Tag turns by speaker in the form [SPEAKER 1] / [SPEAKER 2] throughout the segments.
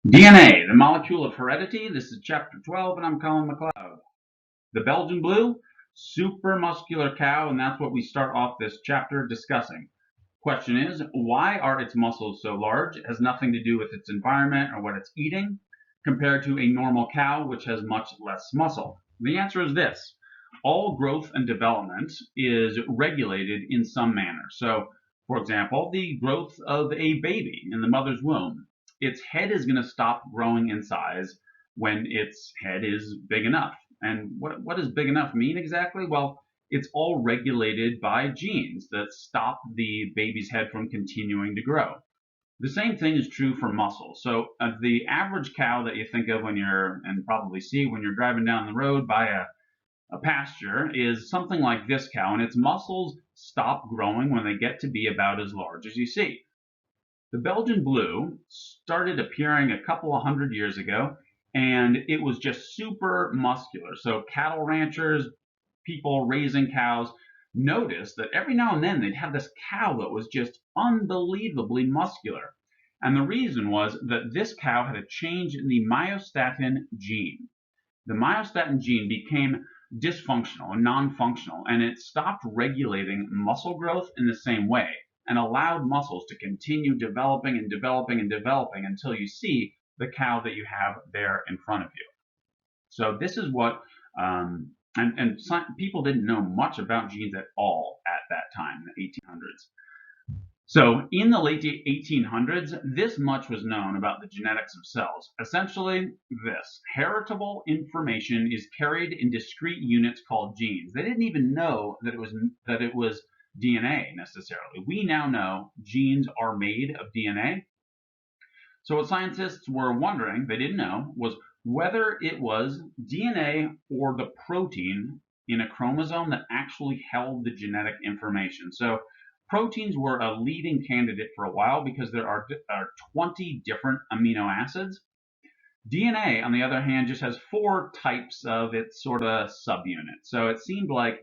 [SPEAKER 1] DNA, the molecule of heredity. This is chapter 12, and I'm Colin McLeod. The Belgian blue, supramuscular cow, and that's what we start off this chapter discussing. Question is, why are its muscles so large? It has nothing to do with its environment or what it's eating, compared to a normal cow, which has much less muscle. The answer is this. All growth and development is regulated in some manner. So, for example, the growth of a baby in the mother's womb. Its head is going to stop growing in size when its head is big enough. And what does big enough mean exactly? Well, it's all regulated by genes that stop the baby's head from continuing to grow. The same thing is true for muscle. So the average cow that you think of when you're, and probably see when you're driving down the road by a pasture, is something like this cow, and its muscles stop growing when they get to be about as large as you see. The Belgian blue started appearing a couple of hundred years ago, and it was just super muscular. So cattle ranchers, people raising cows, noticed that every now and then they'd have this cow that was just unbelievably muscular. And the reason was that this cow had a change in the myostatin gene. The myostatin gene became dysfunctional and non-functional, and it stopped regulating muscle growth in the same way and allowed muscles to continue developing and developing and developing until you see the cow that you have there in front of you. So this is what, and people didn't know much about genes at all at that time, in the 1800s. So in the late 1800s, this much was known about the genetics of cells. Essentially this: heritable information is carried in discrete units called genes. They didn't even know that it was DNA necessarily. We now know genes are made of DNA. So what scientists were wondering, they didn't know, was whether it was DNA or the protein in a chromosome that actually held the genetic information. So proteins were a leading candidate for a while because there are 20 different amino acids. DNA, on the other hand, just has 4 types of its sort of subunits. So it seemed like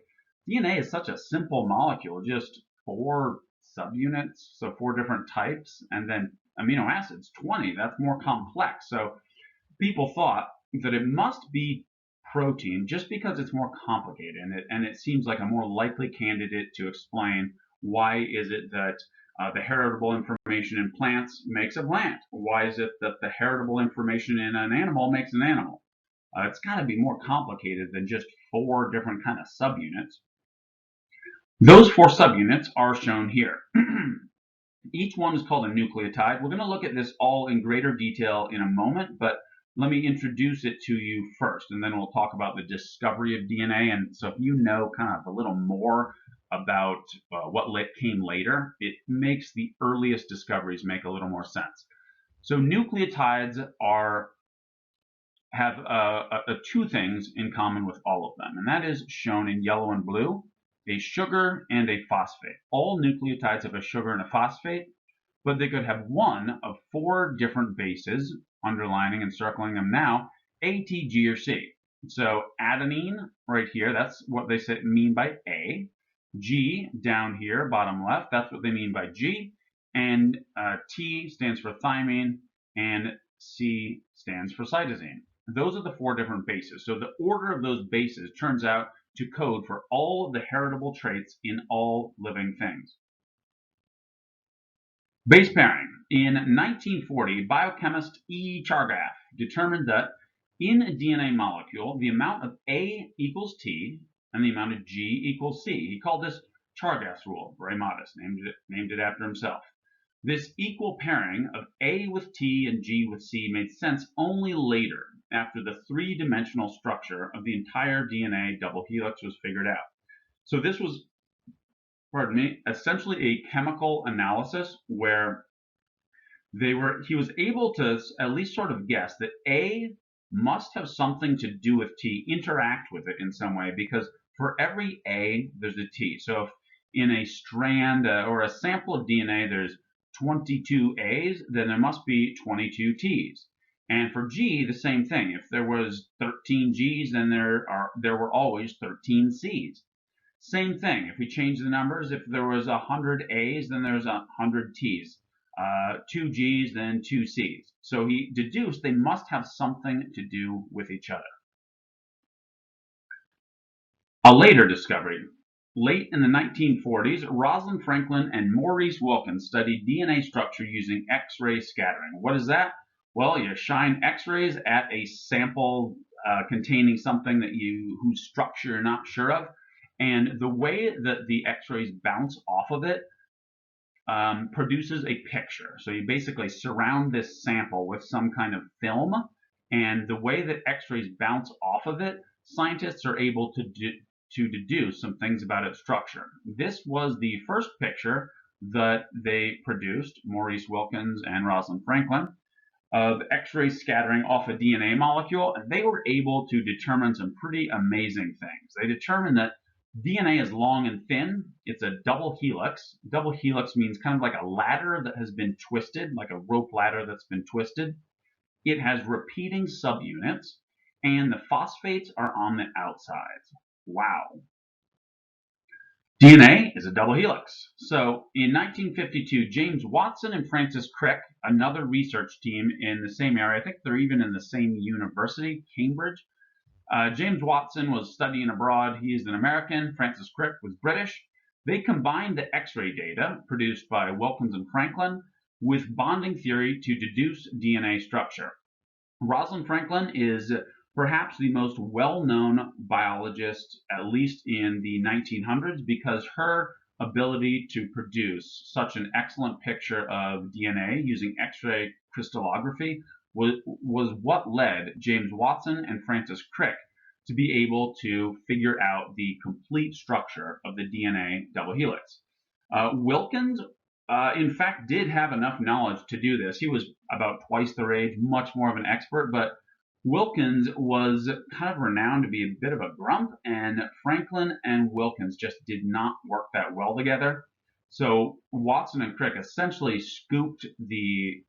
[SPEAKER 1] DNA is such a simple molecule, just 4 subunits, so 4 different types, and then amino acids, 20. That's more complex. So people thought that it must be protein just because it's more complicated, and it seems like a more likely candidate to explain why is it that the heritable information in plants makes a plant. Why is it that the heritable information in an animal makes an animal? It's got to be more complicated than just 4 different kind of subunits. Those 4 subunits are shown here. Each one is called a nucleotide. We're going to look at this all in greater detail in a moment, but let me introduce it to you first, and then we'll talk about the discovery of DNA. And so if you know kind of a little more about what came later, it makes the earliest discoveries make a little more sense. So nucleotides have 2 things in common with all of them, and that is shown in yellow and blue: a sugar and a phosphate. All nucleotides have a sugar and a phosphate, but they could have one of 4 different bases, underlining and circling them now: A, T, G, or C. So adenine right here, that's what they mean by A. G down here, bottom left, that's what they mean by G. And T stands for thymine, and C stands for cytosine. Those are the 4 different bases. So the order of those bases turns out to code for all of the heritable traits in all living things. Base pairing. In 1940, biochemist E. Chargaff determined that in a DNA molecule, the amount of A equals T and the amount of G equals C. He called this Chargaff's rule, very modest, named it after himself. This equal pairing of A with T and G with C made sense only later, after the 3-dimensional structure of the entire DNA double helix was figured out. So this was, essentially a chemical analysis where he was able to at least sort of guess that A must have something to do with T, interact with it in some way, because for every A, there's a T. So if in a strand or a sample of DNA, there's 22 A's, then there must be 22 T's. And for G, the same thing. If there was 13 G's, then there were always 13 C's. Same thing. If we change the numbers, if there was 100 A's, then there's 100 T's. two G's, then two C's. So he deduced they must have something to do with each other. A later discovery. Late in the 1940s, Rosalind Franklin and Maurice Wilkins studied DNA structure using X-ray scattering. What is that? Well, you shine X-rays at a sample containing something whose structure you're not sure of, and the way that the X-rays bounce off of it produces a picture. So you basically surround this sample with some kind of film, and the way that X-rays bounce off of it, scientists are able to deduce some things about its structure. This was the first picture that they produced, Maurice Wilkins and Rosalind Franklin, of X-ray scattering off a DNA molecule, and they were able to determine some pretty amazing things. They determined that DNA is long and thin. It's a double helix. Double helix means kind of like a ladder that has been twisted, like a rope ladder that's been twisted. It has repeating subunits, and the phosphates are on the outsides. Wow. DNA is a double helix. So in 1952, James Watson and Francis Crick, another research team in the same area, I think they're even in the same university, Cambridge. James Watson was studying abroad. He is an American. Francis Crick was British. They combined the X-ray data produced by Wilkins and Franklin with bonding theory to deduce DNA structure. Rosalind Franklin is perhaps the most well-known biologist, at least in the 1900s, because her ability to produce such an excellent picture of DNA using X-ray crystallography was what led James Watson and Francis Crick to be able to figure out the complete structure of the DNA double helix. Wilkins, in fact, did have enough knowledge to do this. He was about twice their age, much more of an expert, but Wilkins was kind of renowned to be a bit of a grump, and Franklin and Wilkins just did not work that well together. So Watson and Crick essentially scooped the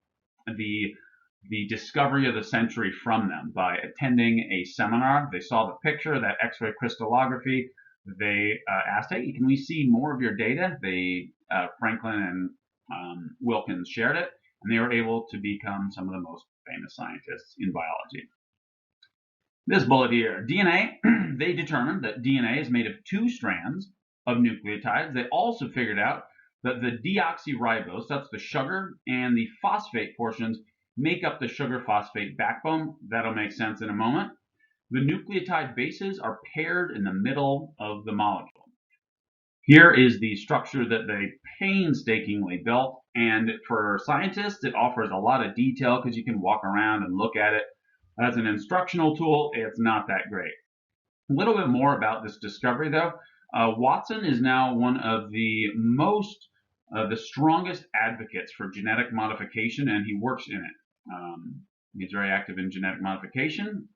[SPEAKER 1] discovery of the century from them by attending a seminar. They saw the picture, that X-ray crystallography. They asked, "Hey, can we see more of your data?" Franklin and Wilkins shared it, and they were able to become some of the most famous scientists in biology. This bullet here, DNA, they determined that DNA is made of two strands of nucleotides. They also figured out that the deoxyribose, that's the sugar, and the phosphate portions make up the sugar-phosphate backbone. That'll make sense in a moment. The nucleotide bases are paired in the middle of the molecule. Here is the structure that they painstakingly built, and for scientists, it offers a lot of detail because you can walk around and look at it. As an instructional tool, it's not that great. A little bit more about this discovery, though. Watson is now one of the strongest advocates for genetic modification, and he works in it. He's very active in genetic modification.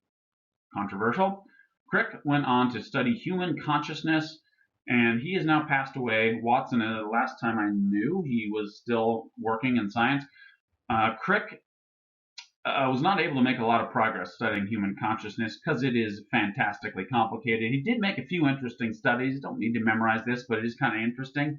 [SPEAKER 1] Controversial. Crick went on to study human consciousness, and he has now passed away. Watson, the last time I knew, he was still working in science. Crick was not able to make a lot of progress studying human consciousness because it is fantastically complicated. He did make a few interesting studies. You don't need to memorize this, but it is kind of interesting.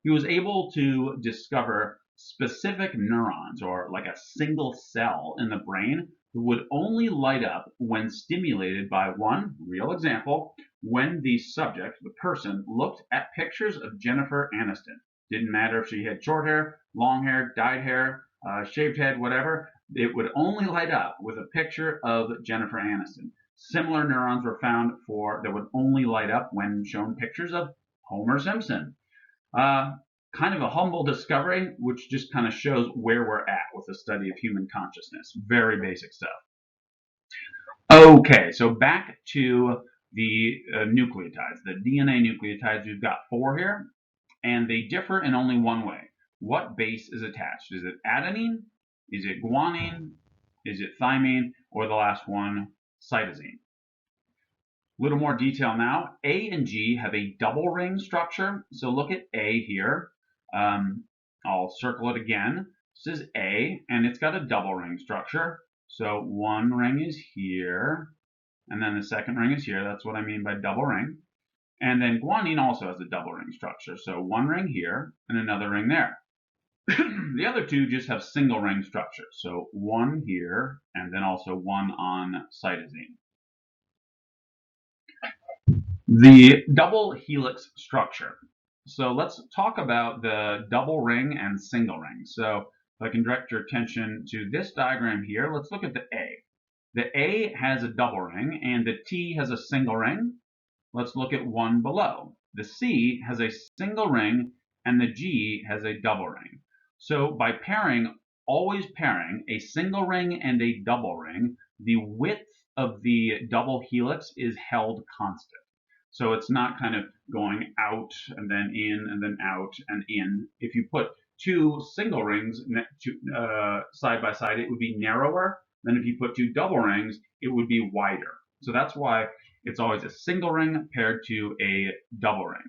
[SPEAKER 1] He was able to discover specific neurons, or like a single cell in the brain, that would only light up when stimulated by one real example, when the subject, the person, looked at pictures of Jennifer Aniston. Didn't matter if she had short hair, long hair, dyed hair, shaved head, whatever. It would only light up with a picture of Jennifer Aniston. Similar neurons were found that would only light up when shown pictures of Homer Simpson. Kind of a humble discovery, which just kind of shows where we're at with the study of human consciousness. Very basic stuff. Okay, so back to the nucleotides, the DNA nucleotides. We've got 4 here, and they differ in only one way. What base is attached? Is it adenine? Is it guanine? Is it thymine? Or the last one, cytosine? A little more detail now. A and G have a double ring structure. So look at A here. I'll circle it again. This is A, and it's got a double ring structure. So one ring is here, and then the second ring is here. That's what I mean by double ring. And then guanine also has a double ring structure. So one ring here and another ring there. The other two just have single ring structure. So one here, and then also one on cytosine. The double helix structure. So let's talk about the double ring and single ring. So if I can direct your attention to this diagram here, let's look at the A. The A has a double ring and the T has a single ring. Let's look at one below. The C has a single ring and the G has a double ring. So by pairing, always pairing a single ring and a double ring, the width of the double helix is held constant. So it's not kind of going out and then in and then out and in. If you put two single rings side by side, it would be narrower than if you put two double rings, it would be wider. So that's why it's always a single ring paired to a double ring.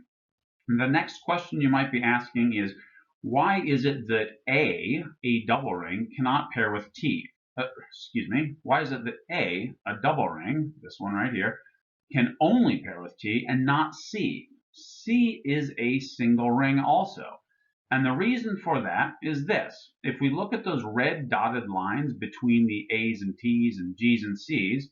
[SPEAKER 1] And the next question you might be asking is, why is it that a double ring, cannot pair with T? Why is it that a double ring, this one right here, can only pair with T and not C? C is a single ring also. And the reason for that is this. If we look at those red dotted lines between the A's and T's and G's and C's,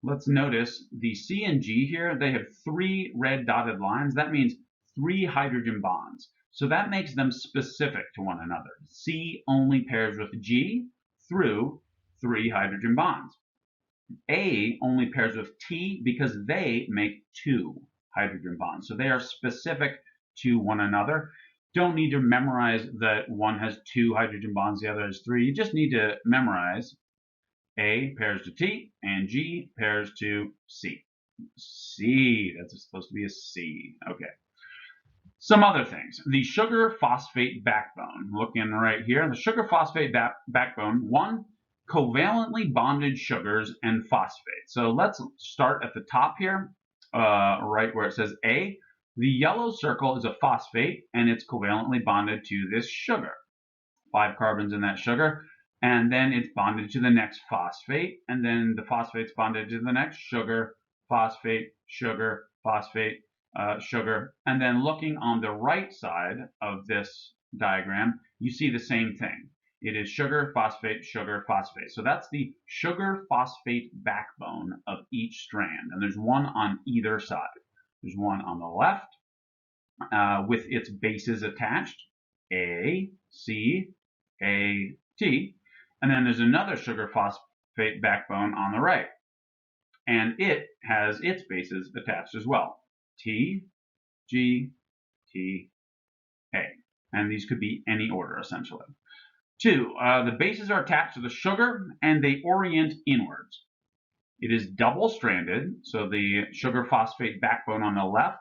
[SPEAKER 1] let's notice the C and G here, they have 3 red dotted lines. That means 3 hydrogen bonds. So that makes them specific to one another. C only pairs with G through 3 hydrogen bonds. A only pairs with T because they make 2 hydrogen bonds. So they are specific to one another. Don't need to memorize that one has 2 hydrogen bonds, the other has 3. You just need to memorize A pairs to T and G pairs to C. C, that's supposed to be a C. Okay. Some other things. The sugar phosphate backbone. Looking right here, the sugar phosphate backbone, one, covalently bonded sugars and phosphate. So let's start at the top here, right where it says A. The yellow circle is a phosphate and it's covalently bonded to this sugar. 5 carbons in that sugar. And then it's bonded to the next phosphate, and then the phosphate's bonded to the next sugar, phosphate, sugar, phosphate, sugar. And then looking on the right side of this diagram, you see the same thing. It is sugar, phosphate, sugar, phosphate. So that's the sugar phosphate backbone of each strand. And there's one on either side. There's one on the left with its bases attached, A, C, A, T. And then there's another sugar phosphate backbone on the right. And it has its bases attached as well. T, G, T, A. And these could be any order, essentially. 2, the bases are attached to the sugar and they orient inwards. It is double-stranded, so the sugar phosphate backbone on the left,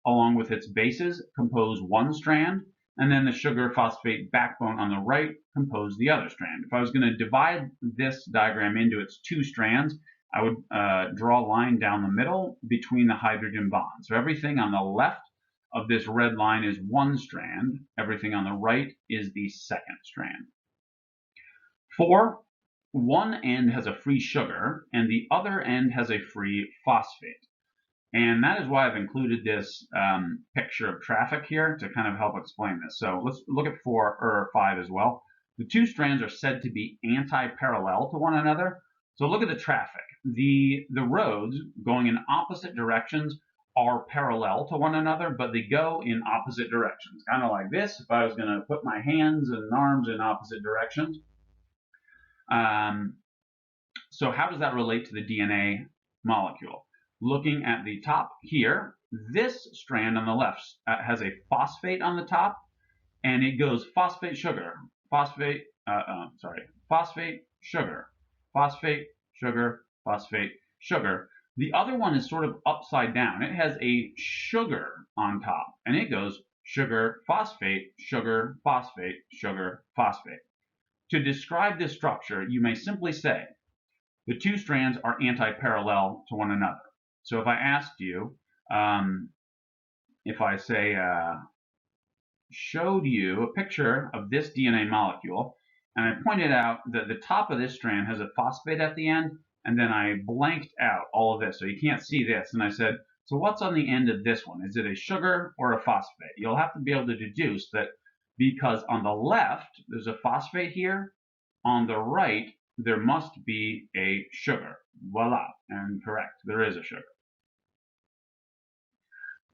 [SPEAKER 1] along with its bases, compose one strand, and then the sugar phosphate backbone on the right compose the other strand. If I was going to divide this diagram into its 2 strands, I would draw a line down the middle between the hydrogen bonds. So everything on the left of this red line is one strand. Everything on the right is the second strand. 4, one end has a free sugar and the other end has a free phosphate. And that is why I've included this picture of traffic here to kind of help explain this. So let's look at 4 or 5 as well. The 2 strands are said to be anti-parallel to one another. So look at the traffic. The roads going in opposite directions are parallel to one another, but they go in opposite directions. Kind of like this, if I was going to put my hands and arms in opposite directions. So how does that relate to the DNA molecule? Looking at the top here, this strand on the left has a phosphate on the top, and it goes phosphate, sugar, phosphate, phosphate, sugar, phosphate, sugar, phosphate, sugar. The other one is sort of upside down. It has a sugar on top, and it goes sugar, phosphate, sugar, phosphate, sugar, phosphate. To describe this structure, you may simply say the 2 strands are anti-parallel to one another. So if I asked you, if I say, showed you a picture of this DNA molecule, and I pointed out that the top of this strand has a phosphate at the end, and then I blanked out all of this, so you can't see this, and I said, so what's on the end of this one? Is it a sugar or a phosphate? You'll have to be able to deduce that because on the left, there's a phosphate here. On the right, there must be a sugar. Voila, and correct, there is a sugar.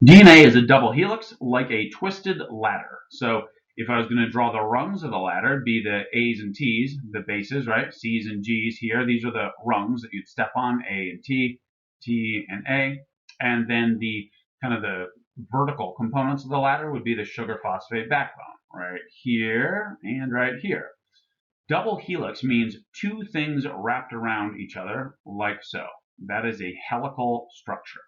[SPEAKER 1] DNA is a double helix, like a twisted ladder. So if I was going to draw the rungs of the ladder, it'd be the A's and T's, the bases, right? C's and G's here. These are the rungs that you'd step on, A and T, T and A. And then the kind of the vertical components of the ladder would be the sugar phosphate backbone, right here and right here. Double helix means two things wrapped around each other like so. That is a helical structure.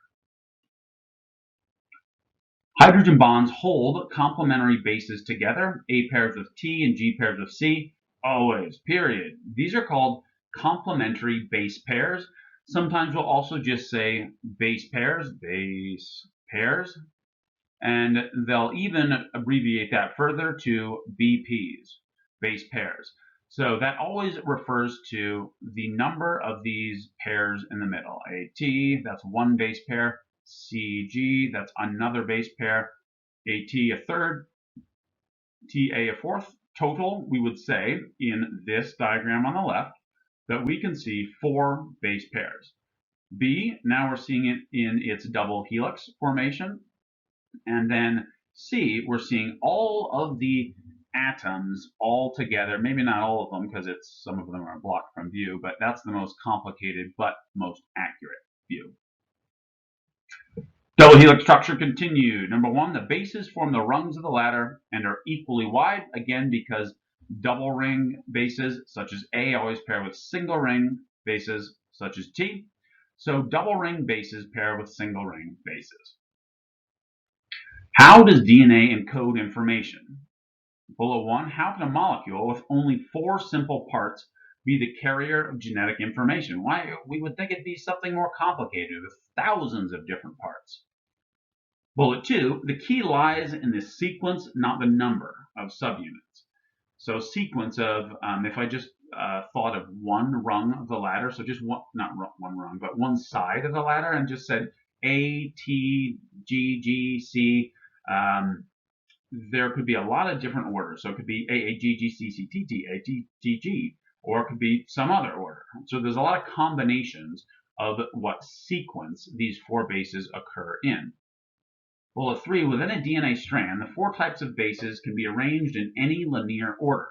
[SPEAKER 1] Hydrogen bonds hold complementary bases together, A pairs with T and G pairs with C, always, period. These are called complementary base pairs. Sometimes we'll also just say base pairs, and they'll even abbreviate that further to BPs, base pairs. So that always refers to the number of these pairs in the middle. AT, that's one base pair. CG, that's another base pair. AT, a third. TA, a fourth. Total, we would say in this diagram on the left that we can see 4 base pairs. B, now we're seeing it in its double helix formation. And then C, we're seeing all of the atoms all together. Maybe not all of them because some of them are blocked from view, but that's the most complicated but most accurate view. Double helix structure continued. Number 1, the bases form the rungs of the ladder and are equally wide, again because double ring bases such as A always pair with single ring bases such as T. So double ring bases pair with single ring bases. How does DNA encode information? Bullet 1, how can a molecule with only 4 simple parts be the carrier of genetic information? Why, we would think it'd be something more complicated with thousands of different parts. Bullet 2, the key lies in the sequence, not the number of subunits. So sequence of, if I just thought of one rung of the ladder, so just one, not one rung, but one side of the ladder and just said A, T, G, G, C, there could be a lot of different orders. So it could be A, A, G, G, C, C, T, T, A, T, T, G, or it could be some other order. So there's a lot of combinations of what sequence these 4 bases occur in. Bullet 3, within a DNA strand, the 4 types of bases can be arranged in any linear order.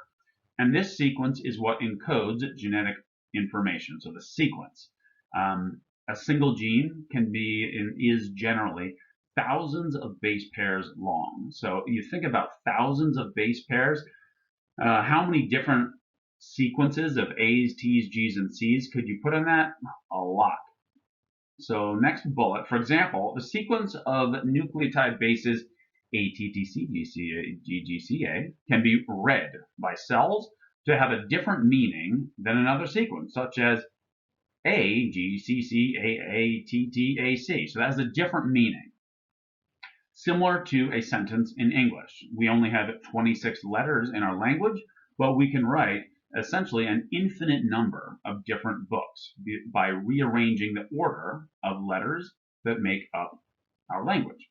[SPEAKER 1] And this sequence is what encodes genetic information. So the sequence. A single gene can be and is generally thousands of base pairs long. So you think about thousands of base pairs. How many different sequences of A's, T's, G's, and C's could you put in that? A lot. So next bullet, for example, the sequence of nucleotide bases ATTC, GCA, GGCA can be read by cells to have a different meaning than another sequence, such as A, GCC, AA, TT, AC. So that has a different meaning. Similar to a sentence in English. We only have 26 letters in our language, but we can write essentially an infinite number of different books by rearranging the order of letters that make up our language.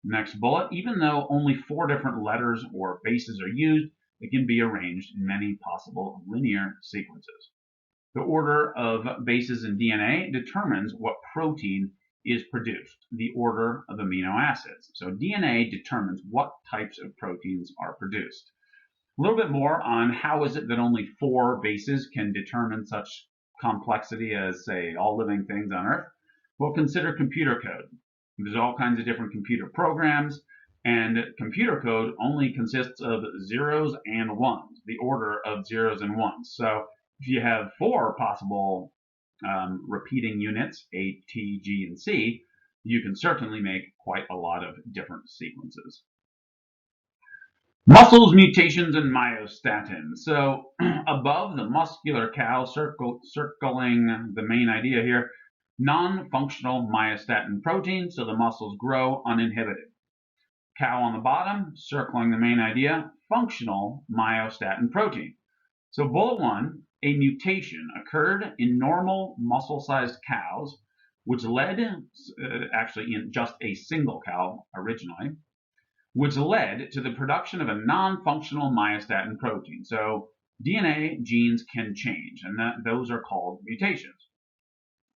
[SPEAKER 1] Next bullet, even though only 4 different letters or bases are used, it can be arranged in many possible linear sequences. The order of bases in DNA determines what protein is produced, the order of amino acids. So DNA determines what types of proteins are produced. A little bit more on how is it that only 4 bases can determine such complexity as, say, all living things on Earth. Well, consider computer code. There's all kinds of different computer programs, and computer code only consists of zeros and ones, the order of zeros and ones. So if you have 4 possible repeating units, A, T, G, and C, you can certainly make quite a lot of different sequences. Muscles, mutations, and myostatin. So above the muscular cow circling the main idea here, non-functional myostatin protein, so the muscles grow uninhibited. Cow on the bottom, circling the main idea, functional myostatin protein. So bullet 1, a mutation occurred in normal muscle-sized cows, which led, actually in just a single cow originally, which led to the production of a non-functional myostatin protein. So DNA genes can change, and those are called mutations.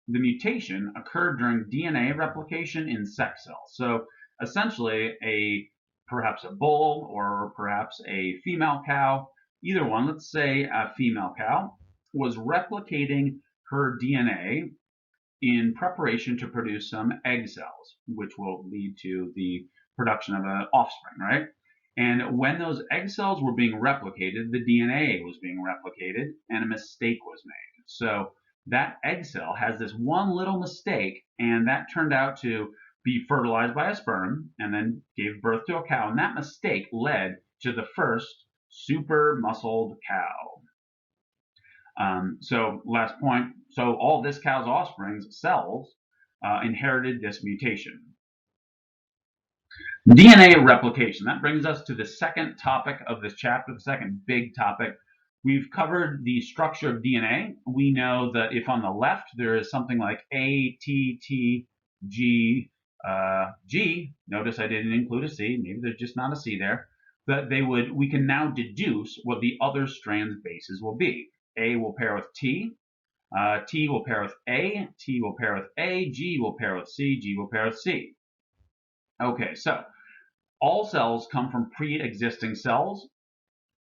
[SPEAKER 1] The mutation occurred during DNA replication in sex cells. So essentially, perhaps a bull or perhaps a female cow, either one, let's say a female cow, was replicating her DNA in preparation to produce some egg cells, which will lead to the production of an offspring, right? And when those egg cells were being replicated, the DNA was being replicated and a mistake was made. So that egg cell has this one little mistake, and that turned out to be fertilized by a sperm and then gave birth to a cow. And that mistake led to the first super muscled cow. So last point, so all this cow's offspring's cells inherited this mutation. DNA replication. That brings us to the second topic of this chapter, the second big topic. We've covered the structure of DNA. We know that if on the left there is something like A, T, T, G, G, notice I didn't include a C, maybe there's just not a C there, that we can now deduce what the other strand's bases will be. A will pair with T, T will pair with A, T will pair with A, G will pair with C, G will pair with C. Okay, so all cells come from pre-existing cells.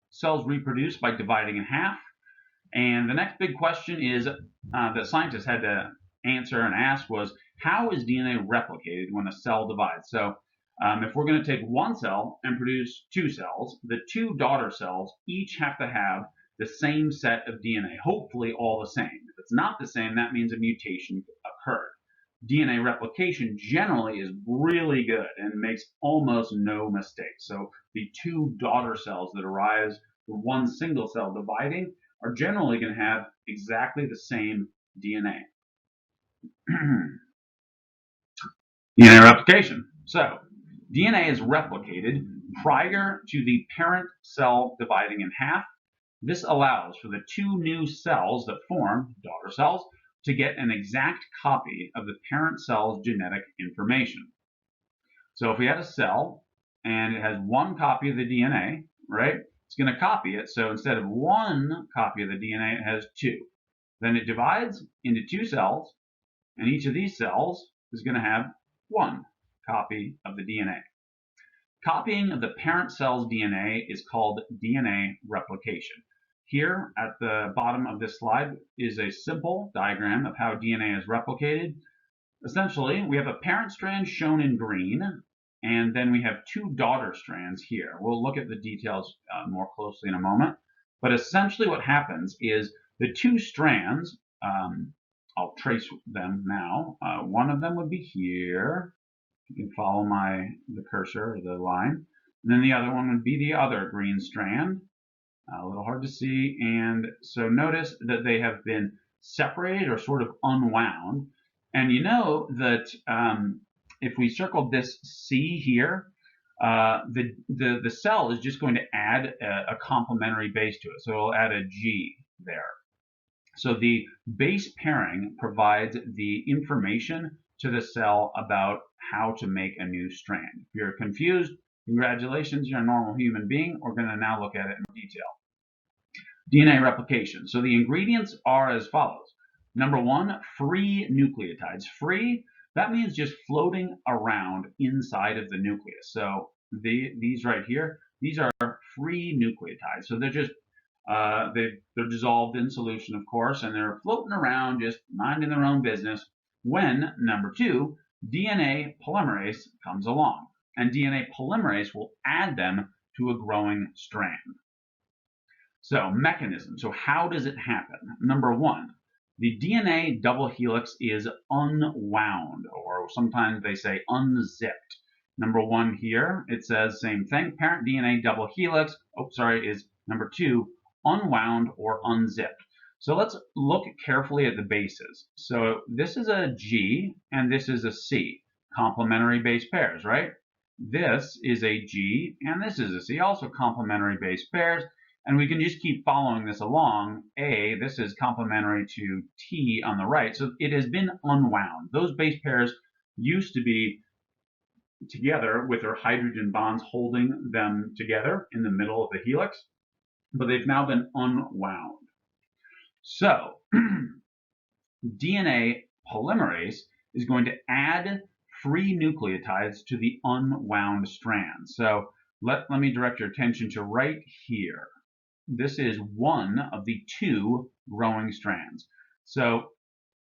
[SPEAKER 1] Cells reproduce by dividing in half. And the next big question is that scientists had to answer and ask was, how is DNA replicated when a cell divides? So if we're going to take one cell and produce two cells, the two daughter cells each have to have the same set of DNA, hopefully all the same. If it's not the same, that means a mutation occurred. DNA replication generally is really good and makes almost no mistakes. So the two daughter cells that arise from one single cell dividing are generally going to have exactly the same DNA. DNA replication. So DNA is replicated prior to the parent cell dividing in half. This allows for the two new cells that form, daughter cells, to get an exact copy of the parent cell's genetic information. So if we had a cell and it has one copy of the DNA, right, it's going to copy it. So instead of one copy of the DNA, it has two. Then it divides into two cells, and each of these cells is going to have one copy of the DNA. Copying of the parent cell's DNA is called DNA replication. Here at the bottom of this slide is a simple diagram of how DNA is replicated. Essentially, we have a parent strand shown in green, and then we have two daughter strands here. We'll look at the details more closely in a moment. But essentially what happens is the two strands, I'll trace them now. One of them would be here. You can follow the cursor or the line. And then the other one would be the other green strand. A little hard to see. And so notice that they have been separated or sort of unwound. And you know that if we circled this C here, the cell is just going to add a complementary base to it. So it'll add a G there. So the base pairing provides the information to the cell about how to make a new strand. If you're confused, congratulations, you're a normal human being. We're going to now look at it in detail. DNA replication. So the ingredients are as follows. Number one, free nucleotides. Free, that means just floating around inside of the nucleus. So these right here, these are free nucleotides. So they're just they're dissolved in solution, of course, and they're floating around just minding their own business when, number two, DNA polymerase comes along. And DNA polymerase will add them to a growing strand. So mechanism. So how does it happen? Number one, the DNA double helix is unwound, or sometimes they say unzipped. Number one here, it says same thing. Parent DNA double helix, is number two, unwound or unzipped. So let's look carefully at the bases. So this is a G and this is a C, complementary base pairs, right? This is a G and this is a C, also complementary base pairs. And we can just keep following this along. A, this is complementary to T on the right. So it has been unwound. Those base pairs used to be together with their hydrogen bonds holding them together in the middle of the helix, but they've now been unwound. So DNA polymerase is going to add free nucleotides to the unwound strand. So let me direct your attention to right here. This is one of the two growing strands. So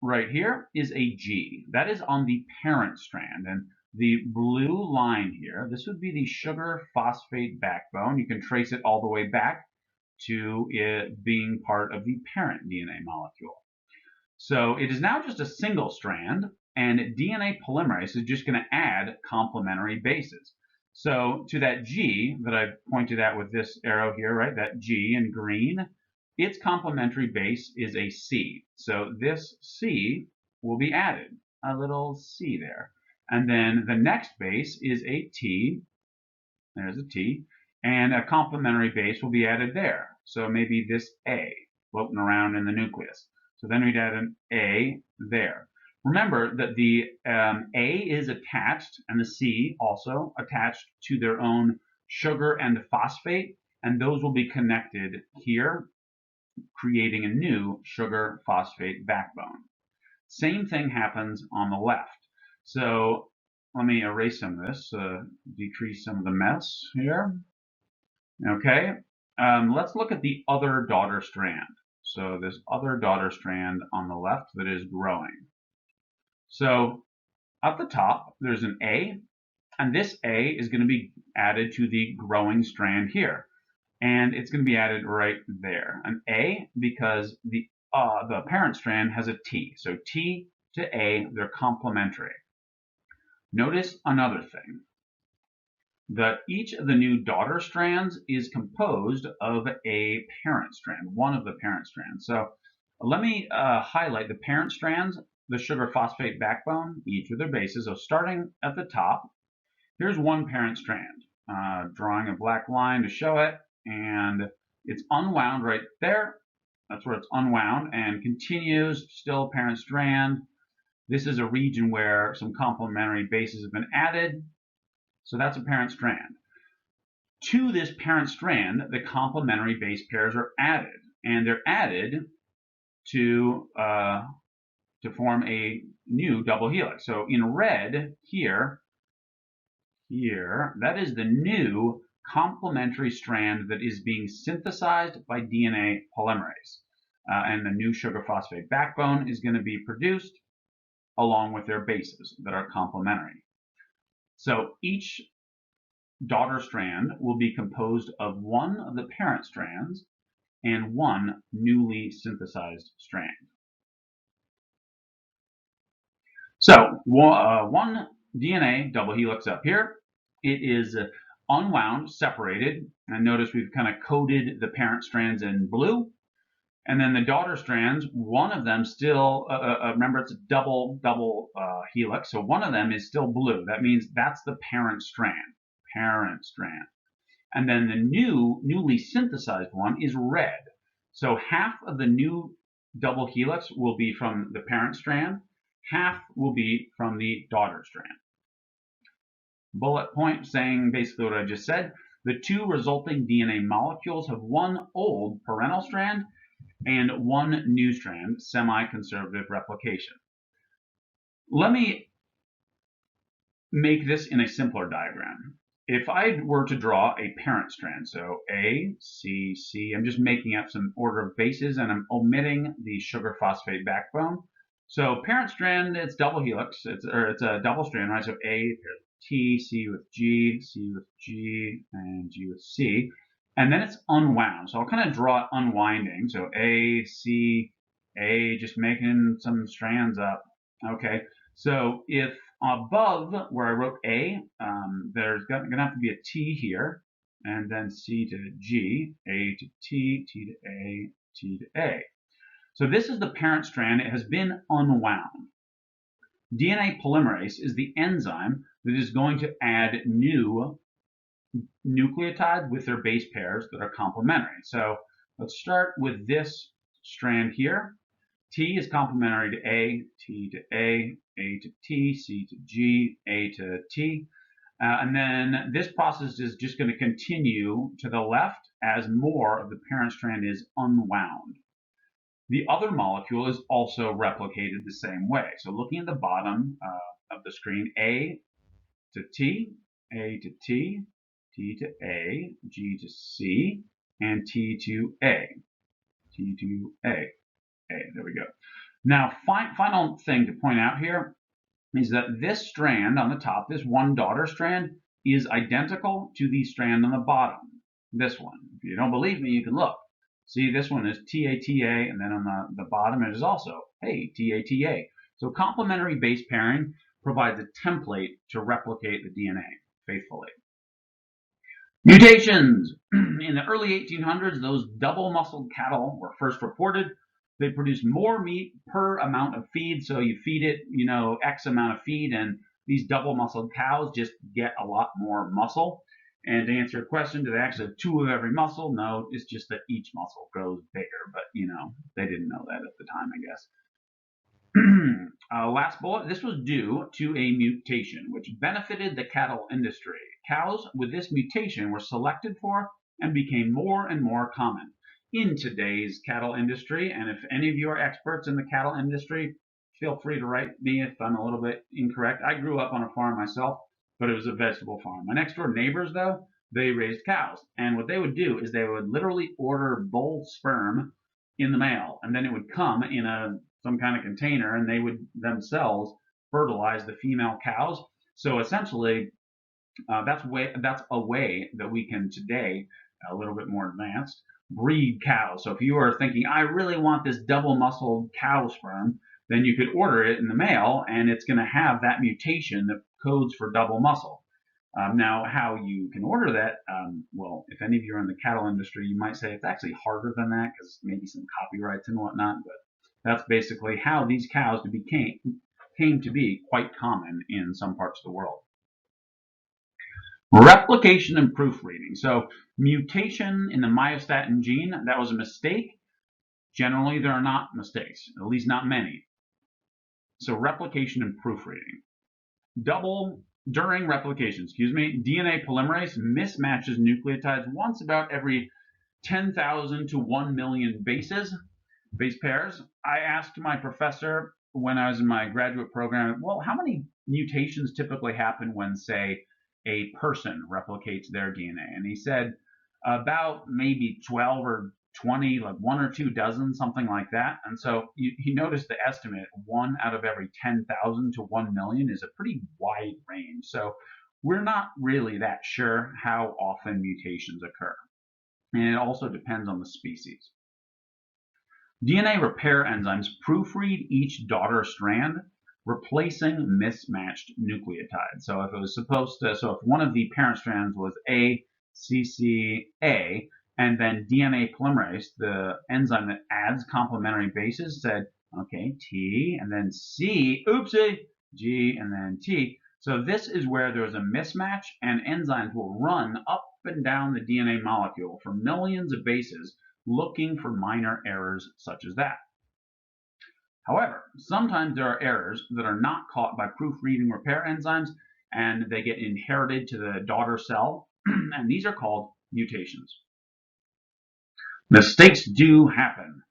[SPEAKER 1] right here is a G. That is on the parent strand. And the blue line here, this would be the sugar phosphate backbone. You can trace it all the way back to it being part of the parent DNA molecule. So it is now just a single strand, and DNA polymerase is just going to add complementary bases. So to that G that I pointed at with this arrow here, right, that G in green, its complementary base is a C. So this C will be added, a little C there. And then the next base is a T, there's a T, and a complementary base will be added there. So maybe this A floating around in the nucleus. So then we'd add an A there. Remember that the A is attached and the C also attached to their own sugar and phosphate, and those will be connected here, creating a new sugar phosphate backbone. Same thing happens on the left. So let me erase some of this, decrease some of the mess here. Okay, let's look at the other daughter strand. So this other daughter strand on the left that is growing. So at the top, there's an A, and this A is going to be added to the growing strand here. And it's going to be added right there. An A because the parent strand has a T. So T to A, they're complementary. Notice another thing, that each of the new daughter strands is composed of a parent strand, one of the parent strands. So let me highlight the parent strands, the sugar phosphate backbone, each with their bases. So starting at the top, here's one parent strand, drawing a black line to show it, and it's unwound right there. That's where it's unwound and continues, still parent strand. This is a region where some complementary bases have been added. So that's a parent strand. To this parent strand, the complementary base pairs are added, and they're added to form a new double helix. So in red here, that is the new complementary strand that is being synthesized by DNA polymerase. And the new sugar phosphate backbone is going to be produced along with their bases that are complementary. So each daughter strand will be composed of one of the parent strands and one newly synthesized strand. So one DNA double helix up here. It is unwound, separated, and notice we've kind of coded the parent strands in blue. And then the daughter strands, one of them still, remember it's a double helix, so one of them is still blue. That means that's the parent strand. And then the newly synthesized one is red. So half of the new double helix will be from the parent strand, half will be from the daughter strand. Bullet point saying basically what I just said. The two resulting DNA molecules have one old parental strand and one new strand, semi-conservative replication. Let me make this in a simpler diagram. If I were to draw a parent strand, so A, C, C, I'm just making up some order of bases and I'm omitting the sugar phosphate backbone. So parent strand, it's double helix, it's a double strand, right? So A, T, C with G, C with G, and G with C. And then it's unwound. So I'll kind of draw it unwinding. So A, C, A, just making some strands up. Okay, so if above where I wrote A, there's going to have to be a T here, and then C to G, A to T, T to A, T to A. So this is the parent strand. It has been unwound. DNA polymerase is the enzyme that is going to add new nucleotides with their base pairs that are complementary. So let's start with this strand here. T is complementary to A, T to A to T, C to G, A to T. And then this process is just going to continue to the left as more of the parent strand is unwound. The other molecule is also replicated the same way. So looking at the bottom of the screen, A to T, A to T, T to A, G to C, and T to A, T to A. There we go. Now, final thing to point out here is that this strand on the top, this one daughter strand, is identical to the strand on the bottom, this one. If you don't believe me, you can look. See, this one is TATA, and then on the bottom it is also, hey, TATA. So complementary base pairing provides a template to replicate the DNA faithfully. Mutations. In the early 1800s, those double-muscled cattle were first reported. They produce more meat per amount of feed, so you feed it, X amount of feed, and these double-muscled cows just get a lot more muscle. And to answer your question, do they actually have 2 of every muscle? No, it's just that each muscle grows bigger, but, they didn't know that at the time, I guess. Last bullet, this was due to a mutation which benefited the cattle industry. Cows with this mutation were selected for and became more and more common in today's cattle industry. And if any of you are experts in the cattle industry, feel free to write me if I'm a little bit incorrect. I grew up on a farm myself, but it was a vegetable farm. My next door neighbors, though, they raised cows. And what they would do is they would literally order bull sperm in the mail, and then it would come in some kind of container, and they would themselves fertilize the female cows. So essentially, that's a way that we can today, a little bit more advanced, breed cows. So if you are thinking, I really want this double-muscled cow sperm, then you could order it in the mail, and it's going to have that mutation that codes for double muscle. Now, how you can order that, well, if any of you are in the cattle industry, you might say it's actually harder than that because maybe some copyrights and whatnot, but that's basically how these cows came to be quite common in some parts of the world. Replication and proofreading. So mutation in the myostatin gene, that was a mistake. Generally, there are not mistakes, at least not many. So replication and proofreading. During replication, DNA polymerase mismatches nucleotides once about every 10,000 to 1 million base pairs. I asked my professor when I was in my graduate program, well, how many mutations typically happen when, say, a person replicates their DNA? And he said about maybe 12 or 20, like 1 or 2 dozen, something like that. And so he noticed the estimate 1 out of every 10,000 to 1 million is a pretty wide range. So we're not really that sure how often mutations occur. And it also depends on the species. DNA repair enzymes proofread each daughter strand, replacing mismatched nucleotides. So if it was if one of the parent strands was ACCA, and then DNA polymerase, the enzyme that adds complementary bases, said, okay, T, and then C, oopsie, G, and then T. So this is where there's a mismatch, and enzymes will run up and down the DNA molecule for millions of bases, looking for minor errors such as that. However, sometimes there are errors that are not caught by proofreading repair enzymes, and they get inherited to the daughter cell, and these are called mutations. Mistakes do happen.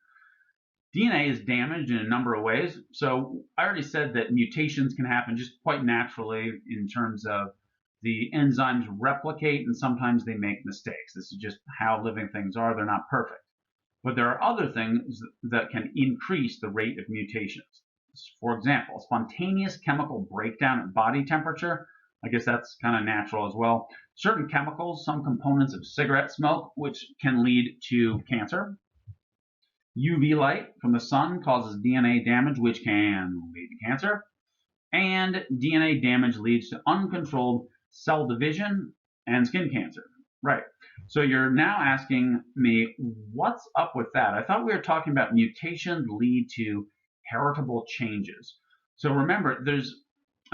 [SPEAKER 1] DNA is damaged in a number of ways. So I already said that mutations can happen just quite naturally in terms of the enzymes replicate, and sometimes they make mistakes. This is just how living things are. They're not perfect. But there are other things that can increase the rate of mutations. For example, spontaneous chemical breakdown at body temperature. I guess that's kind of natural as well. Certain chemicals, some components of cigarette smoke, which can lead to cancer. UV light from the sun causes DNA damage, which can lead to cancer. And DNA damage leads to uncontrolled cell division and skin cancer. Right. So you're now asking me, what's up with that? I thought we were talking about mutations lead to heritable changes. So remember,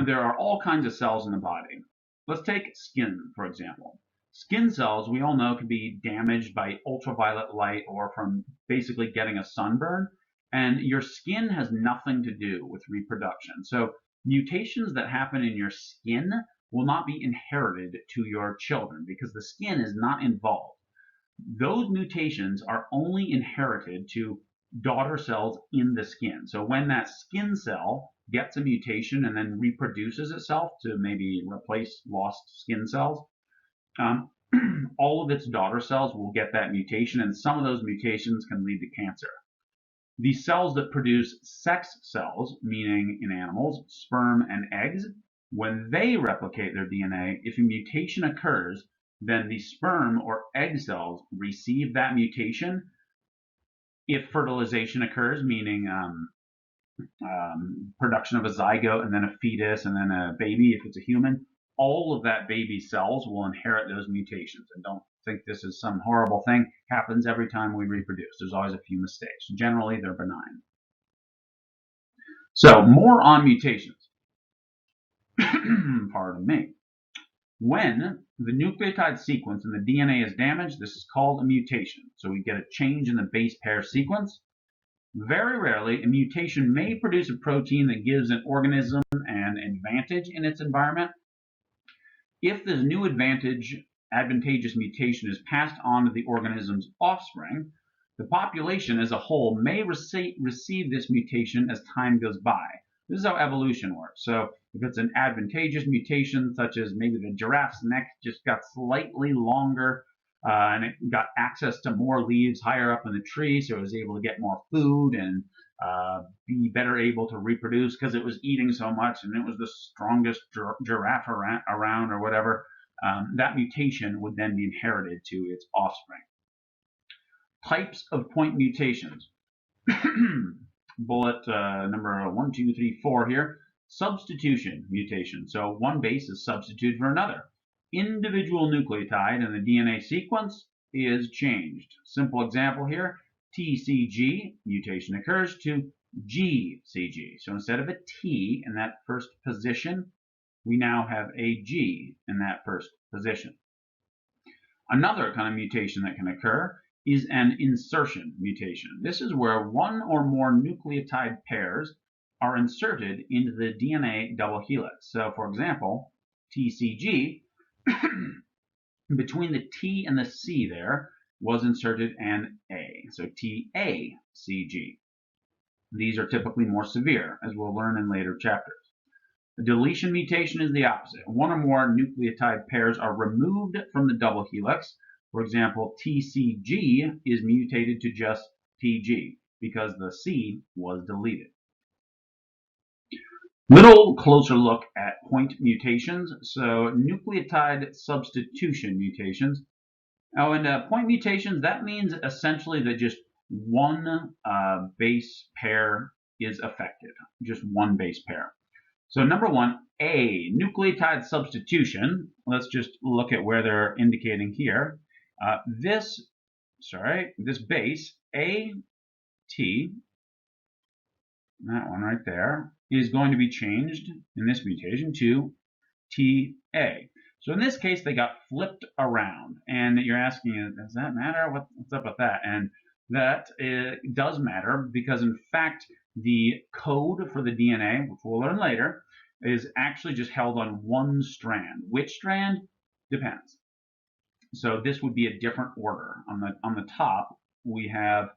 [SPEAKER 1] there are all kinds of cells in the body. Let's take skin, for example. Skin cells, we all know, can be damaged by ultraviolet light or from basically getting a sunburn. And your skin has nothing to do with reproduction. So mutations that happen in your skin will not be inherited to your children because the skin is not involved. Those mutations are only inherited to daughter cells in the skin. So when that skin cell gets a mutation and then reproduces itself to maybe replace lost skin cells, all of its daughter cells will get that mutation, and some of those mutations can lead to cancer. The cells that produce sex cells, meaning in animals, sperm and eggs, when they replicate their DNA, if a mutation occurs, then the sperm or egg cells receive that mutation. If fertilization occurs, meaning production of a zygote and then a fetus and then a baby, if it's a human, all of that baby's cells will inherit those mutations. And don't think this is some horrible thing. It happens every time we reproduce. There's always a few mistakes. Generally, they're benign. So, more on mutations. Pardon me. When the nucleotide sequence in the DNA is damaged, this is called a mutation. So we get a change in the base pair sequence. Very rarely, a mutation may produce a protein that gives an organism an advantage in its environment. If this new advantageous mutation is passed on to the organism's offspring, the population as a whole may receive this mutation as time goes by. This is how evolution works. So if it's an advantageous mutation, such as maybe the giraffe's neck just got slightly longer and it got access to more leaves higher up in the tree, so it was able to get more food and be better able to reproduce because it was eating so much and it was the strongest giraffe around or whatever, that mutation would then be inherited to its offspring. Types of point mutations. Bullet number 1, 2, 3, 4 here. Substitution mutation. So one base is substituted for another. Individual nucleotide in the DNA sequence is changed. Simple example here. TCG mutation occurs to GCG. So instead of a T in that first position, we now have a G in that first position. Another kind of mutation that can occur is an insertion mutation. This is where one or more nucleotide pairs are inserted into the DNA double helix. So for example, TCG, between the T and the C there was inserted an A. So TACG. These are typically more severe, as we'll learn in later chapters. The deletion mutation is the opposite. One or more nucleotide pairs are removed from the double helix. For example, TCG is mutated to just TG because the C was deleted. Little closer look at point mutations. So nucleotide substitution mutations. Oh, and point mutations, that means essentially that just one base pair is affected. Just one base pair. So number one, A, nucleotide substitution. Let's just look at where they're indicating here. This base, AT, that one right there, is going to be changed in this mutation to TA. So in this case, they got flipped around. And you're asking, does that matter? What's up with that? And that does matter because, in fact, the code for the DNA, which we'll learn later, is actually just held on one strand. Which strand? Depends. So this would be a different order. On the top, we have,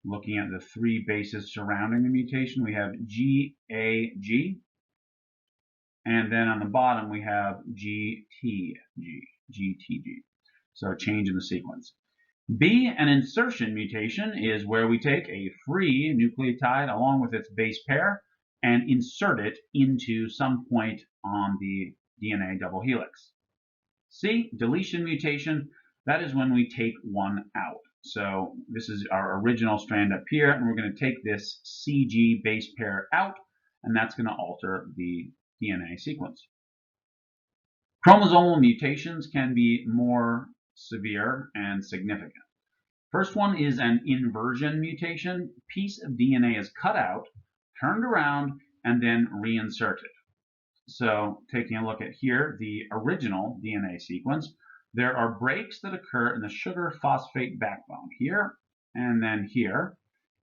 [SPEAKER 1] looking at the three bases surrounding the mutation, we have GAG. And then on the bottom, we have GTG. So a change in the sequence. B, an insertion mutation, is where we take a free nucleotide along with its base pair and insert it into some point on the DNA double helix. C, deletion mutation, that is when we take one out. So this is our original strand up here, and we're going to take this CG base pair out, and that's going to alter the DNA sequence. Chromosomal mutations can be more severe and significant. First one is an inversion mutation. A piece of DNA is cut out, turned around, and then reinserted. So taking a look at here, the original DNA sequence, there are breaks that occur in the sugar phosphate backbone here and then here.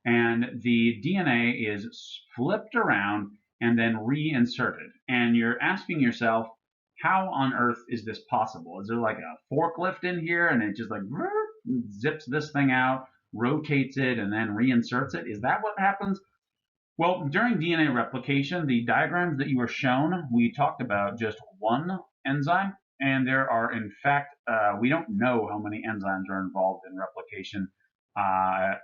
[SPEAKER 1] And the DNA is flipped around and then reinserted. And you're asking yourself, how on earth is this possible? Is there like a forklift in here and it just like zips this thing out, rotates it, and then reinserts it? Is that what happens? Well, during DNA replication, the diagrams that you were shown, we talked about just one enzyme, and there are, in fact, we don't know how many enzymes are involved in replication.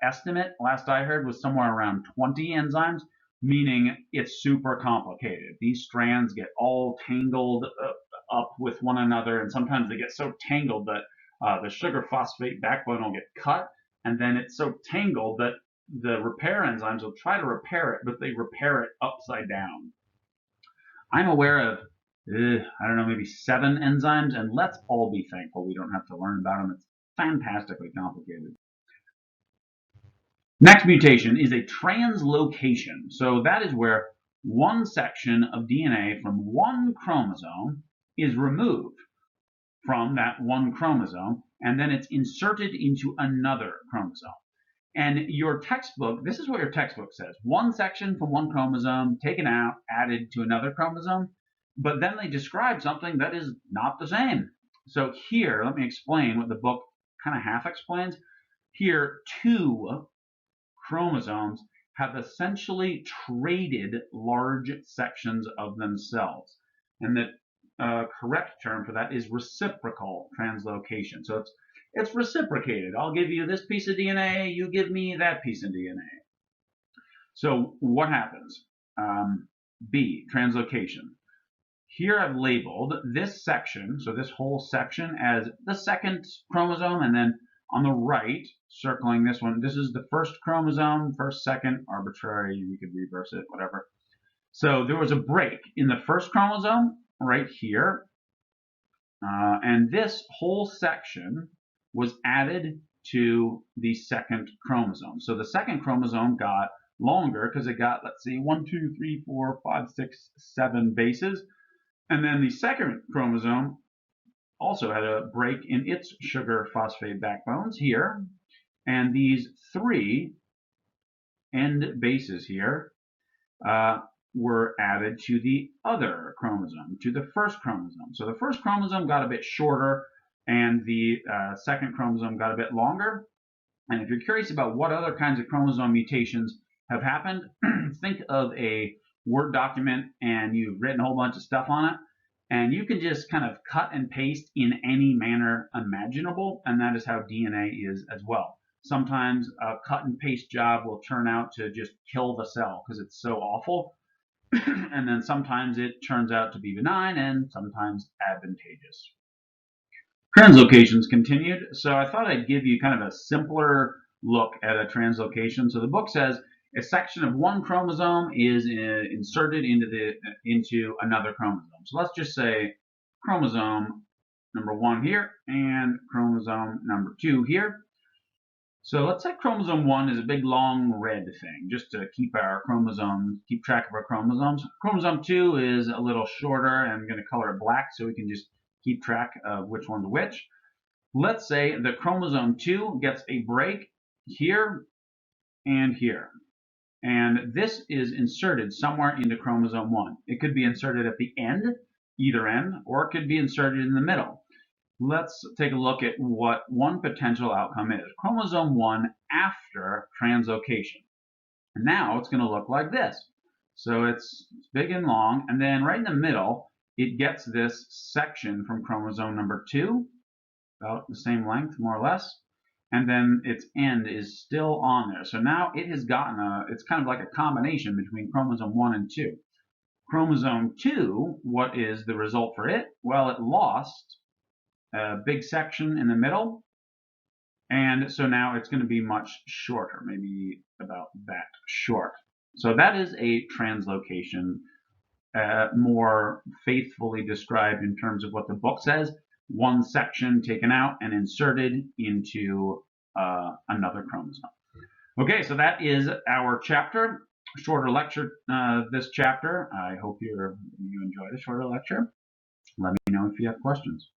[SPEAKER 1] Estimate, last I heard, was somewhere around 20 enzymes, meaning it's super complicated. These strands get all tangled up with one another, and sometimes they get so tangled that the sugar phosphate backbone will get cut, and then it's so tangled that the repair enzymes will try to repair it, but they repair it upside down. I'm aware of, I don't know, maybe 7 enzymes, and let's all be thankful we don't have to learn about them. It's fantastically complicated. Next mutation is a translocation. So that is where one section of DNA from one chromosome is removed from that one chromosome, and then it's inserted into another chromosome. And your textbook, this is what your textbook says. One section from one chromosome taken out, added to another chromosome, but then they describe something that is not the same. So here, let me explain what the book kind of half explains. Here, 2 chromosomes have essentially traded large sections of themselves. And the correct term for that is reciprocal translocation. So it's reciprocated. I'll give you this piece of DNA, you give me that piece of DNA. So what happens? B, translocation. Here I've labeled this section, so this whole section, as the second chromosome, and then on the right, circling this one, this is the first chromosome, first, second, arbitrary, you could reverse it, whatever. So there was a break in the first chromosome right here, and this whole section was added to the second chromosome. So the second chromosome got longer because it got, let's see, 1, 2, 3, 4, 5, 6, 7 bases. And then the second chromosome also had a break in its sugar phosphate backbones here. And these 3 end bases here were added to the other chromosome, to the first chromosome. So the first chromosome got a bit shorter, and the second chromosome got a bit longer. And if you're curious about what other kinds of chromosome mutations have happened, think of a Word document and you've written a whole bunch of stuff on it, and you can just kind of cut and paste in any manner imaginable, and that is how DNA is as well. Sometimes a cut and paste job will turn out to just kill the cell because it's so awful. And then sometimes it turns out to be benign and sometimes advantageous. Translocations continued. So I thought I'd give you kind of a simpler look at a translocation. So the book says a section of one chromosome is inserted into another chromosome. So let's just say chromosome number 1 here and chromosome number 2 here. So let's say chromosome 1 is a big long red thing, just to keep track of our chromosomes. Chromosome 2 is a little shorter, and I'm going to color it black so we can just keep track of which one's which. Let's say the chromosome 2 gets a break here and here. And this is inserted somewhere into chromosome 1. It could be inserted at the end, either end, or it could be inserted in the middle. Let's take a look at what one potential outcome is. Chromosome 1 after translocation. And now it's going to look like this. So it's big and long, and then right in the middle, it gets this section from chromosome number 2, about the same length, more or less, and then its end is still on there. So now it has gotten it's kind of like a combination between chromosome 1 and 2. Chromosome 2, what is the result for it? Well, it lost a big section in the middle, and so now it's going to be much shorter, maybe about that short. So that is a translocation, more faithfully described in terms of what the book says. One section taken out and inserted into another chromosome. Okay, so that is our chapter. Shorter lecture this chapter. I hope you enjoyed a shorter lecture. Let me know if you have questions.